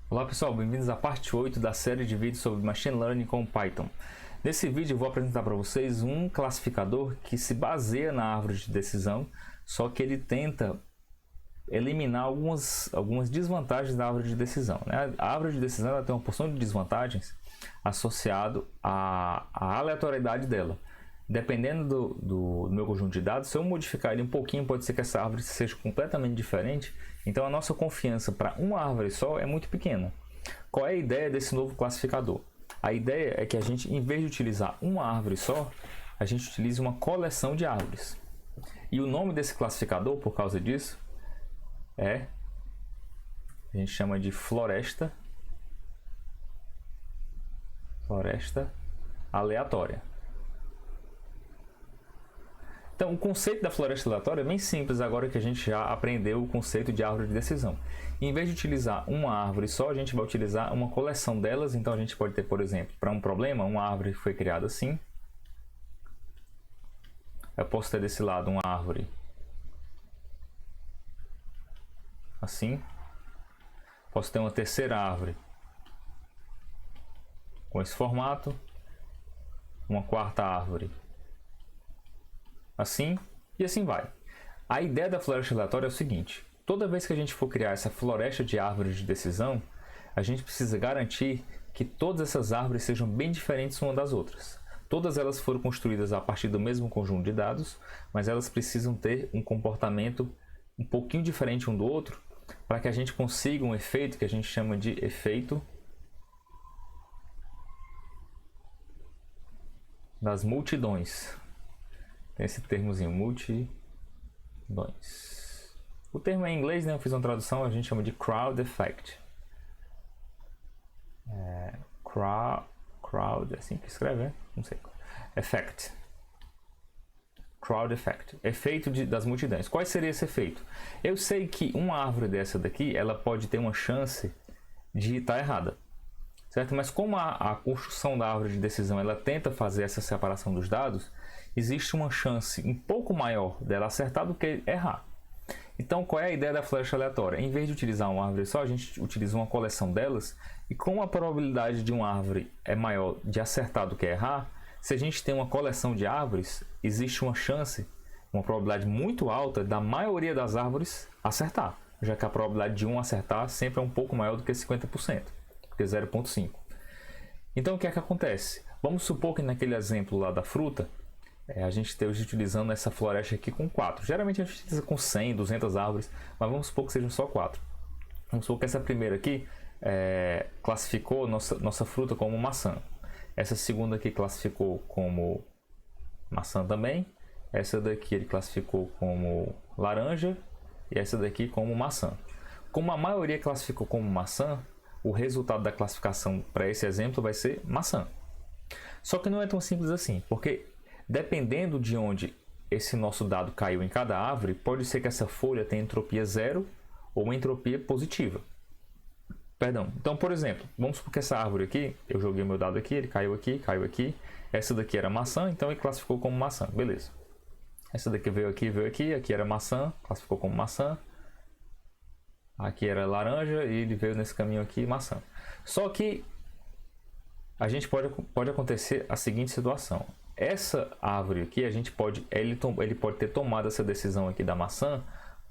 Olá pessoal, bem-vindos à parte 8 da série de vídeos sobre Machine Learning com Python. Nesse vídeo eu vou apresentar para vocês um classificador que se baseia na árvore de decisão, só que ele tenta eliminar algumas desvantagens da árvore de decisão, né? A árvore de decisão ela tem uma porção de desvantagens associado à aleatoriedade dela. Dependendo do meu conjunto de dados, se eu modificar ele um pouquinho, pode ser que essa árvore seja completamente diferente. Então a nossa confiança para uma árvore só é muito pequena. Qual é a ideia desse novo classificador? A ideia é que a gente, em vez de utilizar uma árvore só, a gente utilize uma coleção de árvores. E o nome desse classificador, por causa disso, a gente chama de floresta aleatória. Então, o conceito da floresta aleatória é bem simples agora que a gente já aprendeu o conceito de árvore de decisão. Em vez de utilizar uma árvore só, a gente vai utilizar uma coleção delas. Então, a gente pode ter, por exemplo, para um problema, uma árvore que foi criada assim. Eu posso ter desse lado uma árvore assim. Posso ter uma terceira árvore com esse formato. Uma quarta árvore assim, e assim vai. A ideia da floresta aleatória é o seguinte: toda vez que a gente for criar essa floresta de árvores de decisão, a gente precisa garantir que todas essas árvores sejam bem diferentes umas das outras. Todas elas foram construídas a partir do mesmo conjunto de dados, mas elas precisam ter um comportamento um pouquinho diferente um do outro, para que a gente consiga um efeito que a gente chama de efeito das multidões. Tem esse termozinho, multidões. O termo é em inglês, né? Eu fiz uma tradução, a gente chama de crowd effect. Crowd, é assim que escreve, né? Não sei. Effect. Crowd effect. Efeito das multidões. Qual seria esse efeito? Eu sei que uma árvore dessa daqui, ela pode ter uma chance de estar errada. Certo? Mas como a construção da árvore de decisão ela tenta fazer essa separação dos dados, existe uma chance um pouco maior dela acertar do que errar. Então, qual é a ideia da floresta aleatória? Em vez de utilizar uma árvore só, a gente utiliza uma coleção delas, e como a probabilidade de uma árvore é maior de acertar do que errar, se a gente tem uma coleção de árvores, existe uma chance, uma probabilidade muito alta da maioria das árvores acertar, já que a probabilidade de um acertar sempre é um pouco maior do que 50%, que é 0,5. Então, o que é que acontece? Vamos supor que naquele exemplo lá da fruta, a gente esteja utilizando essa floresta aqui com 4. Geralmente a gente utiliza com 100, 200 árvores, mas vamos supor que sejam só 4. Vamos supor que essa primeira aqui classificou nossa fruta como maçã. Essa segunda aqui classificou como maçã também. Essa daqui ele classificou como laranja. E essa daqui como maçã. Como a maioria classificou como maçã, o resultado da classificação para esse exemplo vai ser maçã. Só que não é tão simples assim, porque dependendo de onde esse nosso dado caiu em cada árvore, pode ser que essa folha tenha entropia zero ou uma entropia positiva. Perdão. Então, por exemplo, vamos supor que essa árvore aqui, eu joguei meu dado aqui, ele caiu aqui, caiu aqui. Essa daqui era maçã, então ele classificou como maçã. Beleza. Essa daqui veio aqui, aqui era maçã, classificou como maçã. Aqui era laranja e ele veio nesse caminho aqui, maçã. Só que a gente pode acontecer a seguinte situação. Essa árvore aqui, ele pode ter tomado essa decisão aqui da maçã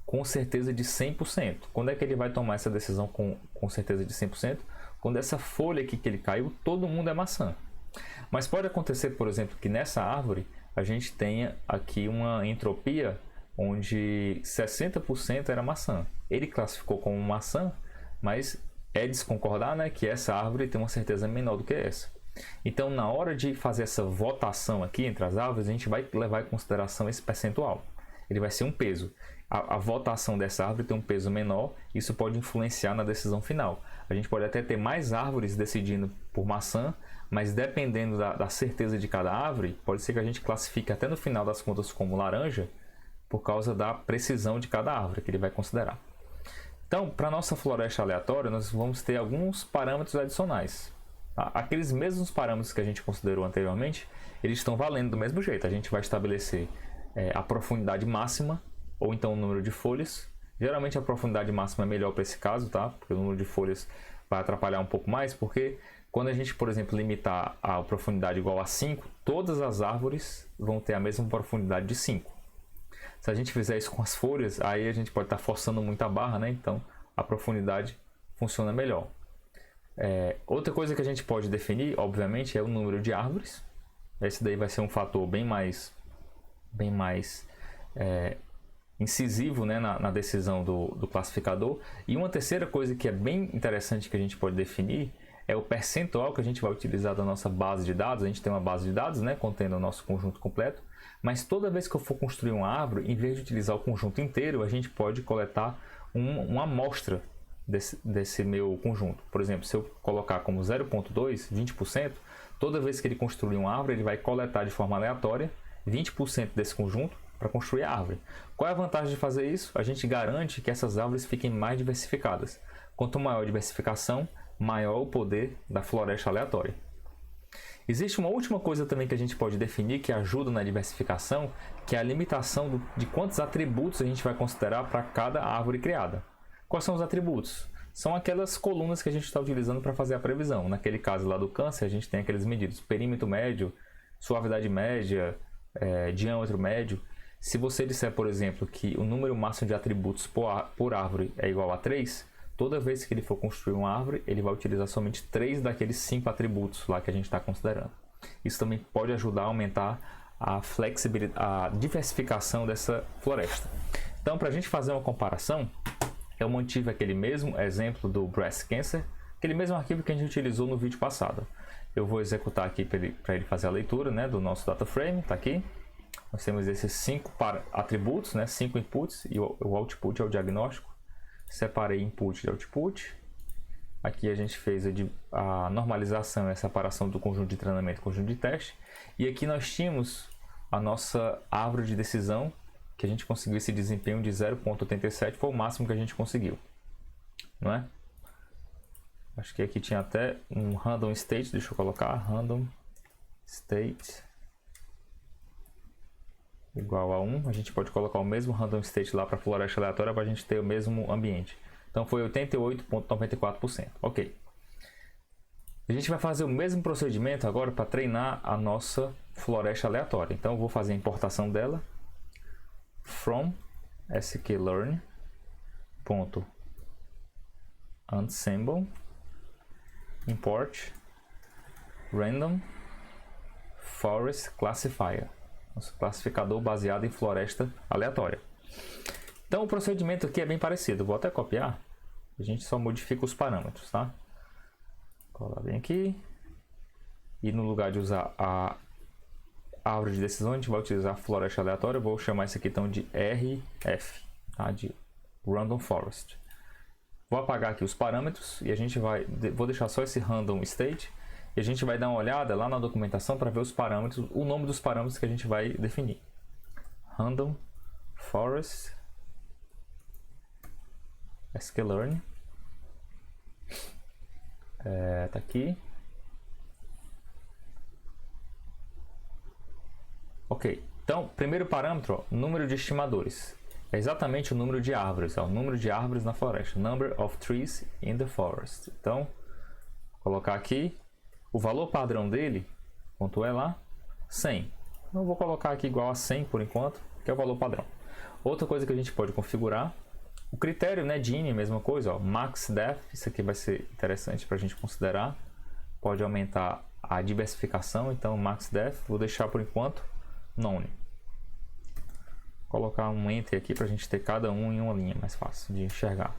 com certeza de 100%. Quando é que ele vai tomar essa decisão com certeza de 100%? Quando essa folha aqui que ele caiu, todo mundo é maçã. Mas pode acontecer, por exemplo, que nessa árvore a gente tenha aqui uma entropia onde 60% era maçã. Ele classificou como maçã, mas é de se concordar, né, que essa árvore tem uma certeza menor do que essa. Então, na hora de fazer essa votação aqui entre as árvores, a gente vai levar em consideração esse percentual. Ele vai ser um peso. A votação dessa árvore tem um peso menor, isso pode influenciar na decisão final. A gente pode até ter mais árvores decidindo por maçã, mas dependendo da certeza de cada árvore, pode ser que a gente classifique até no final das contas como laranja, por causa da precisão de cada árvore que ele vai considerar. Então, para a nossa floresta aleatória, nós vamos ter alguns parâmetros adicionais. Aqueles mesmos parâmetros que a gente considerou anteriormente, eles estão valendo do mesmo jeito. A gente vai estabelecer a profundidade máxima, ou então o número de folhas, Geralmente a profundidade máxima é melhor para esse caso, tá? Porque o número de folhas vai atrapalhar um pouco mais, porque quando a gente, por exemplo, limitar a profundidade igual a 5, todas as árvores vão ter a mesma profundidade de 5. Se a gente fizer isso com as folhas, aí a gente pode estar forçando muito a barra, né? Então a profundidade funciona melhor. Outra coisa que a gente pode definir, obviamente, é o número de árvores. Esse daí vai ser um fator bem mais incisivo, né, na decisão do classificador. E uma terceira coisa que é bem interessante que a gente pode definir é o percentual que a gente vai utilizar da nossa base de dados. A gente tem uma base de dados, né, contendo o nosso conjunto completo, mas toda vez que eu for construir uma árvore, em vez de utilizar o conjunto inteiro, a gente pode coletar uma amostra desse meu conjunto. Por exemplo, se eu colocar como 0.2, 20%, toda vez que ele construir uma árvore, ele vai coletar de forma aleatória 20% desse conjunto para construir a árvore. Qual é a vantagem de fazer isso? A gente garante que essas árvores fiquem mais diversificadas. Quanto maior a diversificação, maior o poder da floresta aleatória. Existe uma última coisa também que a gente pode definir que ajuda na diversificação, que é a limitação de quantos atributos a gente vai considerar para cada árvore criada. Quais são os atributos? São aquelas colunas que a gente está utilizando para fazer a previsão. Naquele caso lá do câncer, a gente tem aqueles medidos: perímetro médio, suavidade média, diâmetro médio. Se você disser, por exemplo, que o número máximo de atributos por árvore é igual a 3, toda vez que ele for construir uma árvore, ele vai utilizar somente 3 daqueles 5 atributos lá que a gente está considerando. Isso também pode ajudar a aumentar a flexibilidade, a diversificação dessa floresta. Então, para a gente fazer uma comparação, eu mantive aquele mesmo exemplo do Breast Cancer, aquele mesmo arquivo que a gente utilizou no vídeo passado. Eu vou executar aqui para ele fazer a leitura, né, do nosso data frame, está aqui. Nós temos esses 5 atributos, né, 5 inputs, e o output é o diagnóstico. Separei input de output. Aqui a gente fez a normalização e a separação do conjunto de treinamento e conjunto de teste. E aqui nós tínhamos a nossa árvore de decisão, que a gente conseguiu esse desempenho de 0.87, foi o máximo que a gente conseguiu, não é? Acho que aqui tinha até um random state, deixa eu colocar random state igual a 1. A gente pode colocar o mesmo random state lá para a floresta aleatória para a gente ter o mesmo ambiente. Então foi 88,94%. Ok. A gente vai fazer o mesmo procedimento agora para treinar a nossa floresta aleatória. Então eu vou fazer a importação dela. From sklearn.ensemble import random forest classifier, nosso classificador baseado em floresta aleatória. Então o procedimento aqui é bem parecido. Vou até copiar. A gente só modifica os parâmetros, tá? Colar bem aqui. E no lugar de usar a árvore de decisão, a gente vai utilizar a floresta aleatória. Eu vou chamar isso aqui então de RF, tá? De Random Forest. Vou apagar aqui os parâmetros e a gente vou deixar só esse random state e a gente vai dar uma olhada lá na documentação para ver os parâmetros, o nome dos parâmetros que a gente vai definir. Random Forest sklearn, tá aqui. Ok, então primeiro parâmetro, ó, número de estimadores. É exatamente o número de árvores, ó, o número de árvores na floresta, number of trees in the forest. Então, vou colocar aqui o valor padrão dele, quanto é lá? 100. Então, vou colocar aqui igual a 100 por enquanto, que é o valor padrão. Outra coisa que a gente pode configurar, o critério, né, de INI, mesma coisa, ó, max depth, isso aqui vai ser interessante para a gente considerar. Pode aumentar a diversificação, então max depth, vou deixar por enquanto none. Colocar um enter aqui para a gente ter cada um em uma linha, mais fácil de enxergar.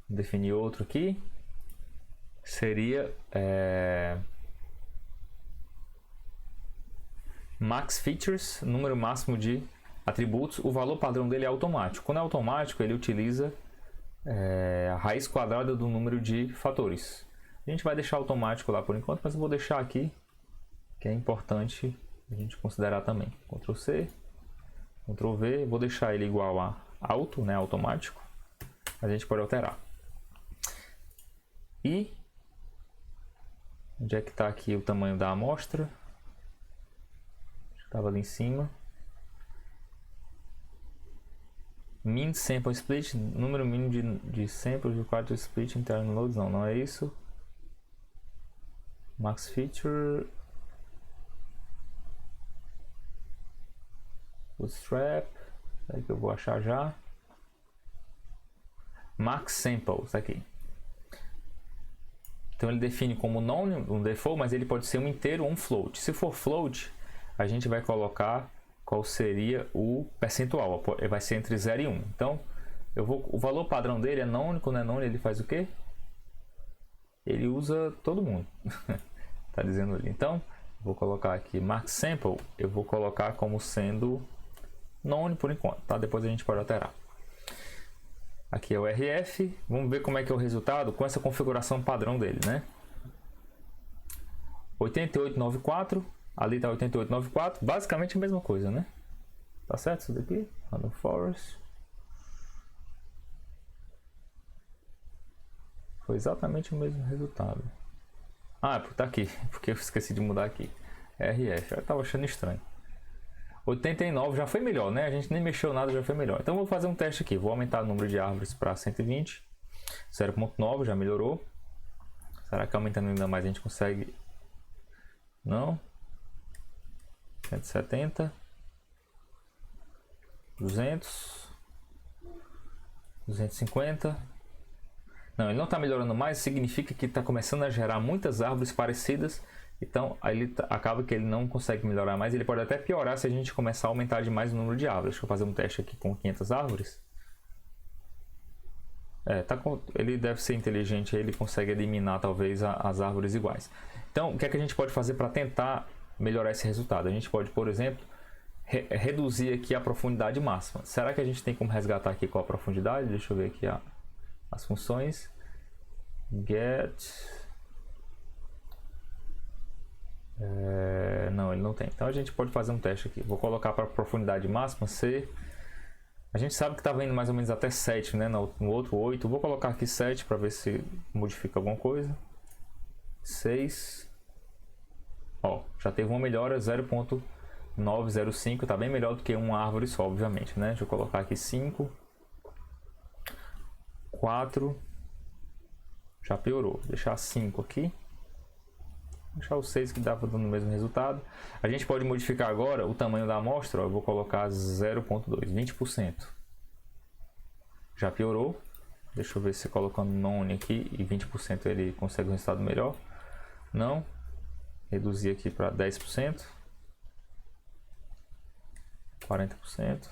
Definir outro aqui seria max features, número máximo de atributos. O valor padrão dele é automático. Quando é automático, ele utiliza a raiz quadrada do número de fatores. A gente vai deixar automático lá por enquanto, mas eu vou deixar aqui, que é importante a gente considerar também. Ctrl C, Ctrl V, vou deixar ele igual a auto, né, automático. A gente pode alterar. E onde é que está aqui o tamanho da amostra? Estava ali em cima. Min sample split, número mínimo de samples required to split internal loads, não é isso. Max feature, bootstrap, é que eu vou achar já. Max samples aqui. Então ele define como non um default, mas ele pode ser um inteiro ou um float. Se for float, a gente vai colocar qual seria o percentual. Vai ser entre 0 e 1. Então, o valor padrão dele é non, quando é non ele faz o quê? Ele usa todo mundo. Tá dizendo ali. Então, vou colocar aqui max sample, eu vou colocar como sendo non por enquanto, tá? Depois a gente pode alterar. Aqui é o RF, vamos ver como é que é o resultado com essa configuração padrão dele, né? 8894, ali tá 8894, basicamente a mesma coisa, né? Tá certo isso daqui? Random Forest. Foi exatamente o mesmo resultado. Ah, tá aqui, porque eu esqueci de mudar aqui. RF, eu tava achando estranho. 89 já foi melhor, né? A gente nem mexeu nada, já foi melhor. Então vou fazer um teste aqui. Vou aumentar o número de árvores para 120. 0.9 já melhorou. Será que aumentando ainda mais a gente consegue? Não. 170. 200. 250. Não, ele não está melhorando mais. Significa que está começando a gerar muitas árvores parecidas. Então, aí ele acaba que ele não consegue melhorar mais. Ele pode até piorar se a gente começar a aumentar demais o número de árvores. Deixa eu fazer um teste aqui com 500 árvores. Ele deve ser inteligente. Ele consegue eliminar talvez as árvores iguais. Então, o que é que a gente pode fazer para tentar melhorar esse resultado? A gente pode, por exemplo, reduzir aqui a profundidade máxima. Será que a gente tem como resgatar aqui qual a profundidade? Deixa eu ver aqui as funções. Get... não, ele não tem. Então a gente pode fazer um teste aqui. Vou colocar para profundidade máxima ser. A gente sabe que estava indo mais ou menos até 7, né? No outro 8. Vou colocar aqui 7 para ver se modifica alguma coisa. 6. Ó, já teve uma melhora 0.905. Está bem melhor do que uma árvore só, obviamente, né? Deixa eu colocar aqui 5. 4. Já piorou. Vou deixar 5 aqui. Deixar o 6 que dava dando o mesmo resultado. A gente pode modificar agora o tamanho da amostra. Eu vou colocar 0.2, 20%. Já piorou. Deixa eu ver se colocando non aqui e 20% ele consegue um resultado melhor. Não. Reduzir aqui para 10%. 40%.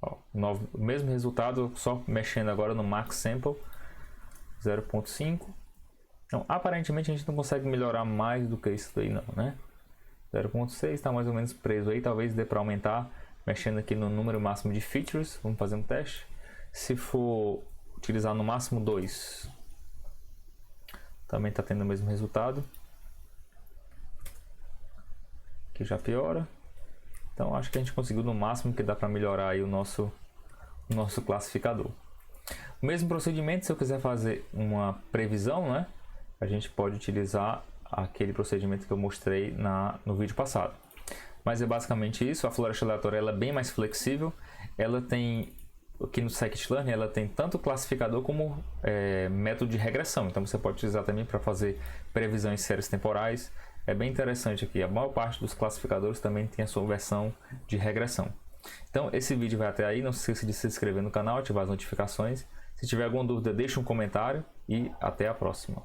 Ó, o mesmo resultado, só mexendo agora no max sample. 0.5. Então, aparentemente a gente não consegue melhorar mais do que isso aí não, né? 0.6 está mais ou menos preso aí, talvez dê para aumentar, mexendo aqui no número máximo de features. Vamos fazer um teste. Se for utilizar no máximo 2, também está tendo o mesmo resultado. Aqui já piora. Então acho que a gente conseguiu no máximo que dá para melhorar aí o nosso classificador. O mesmo procedimento, se eu quiser fazer uma previsão, né? A gente pode utilizar aquele procedimento que eu mostrei no vídeo passado. Mas é basicamente isso. A floresta aleatória ela é bem mais flexível. Ela tem, aqui no scikit-learn, ela tem tanto classificador como método de regressão. Então você pode utilizar também para fazer previsão em séries temporais. É bem interessante aqui. A maior parte dos classificadores também tem a sua versão de regressão. Então esse vídeo vai até aí. Não se esqueça de se inscrever no canal, ativar as notificações. Se tiver alguma dúvida, deixe um comentário e até a próxima.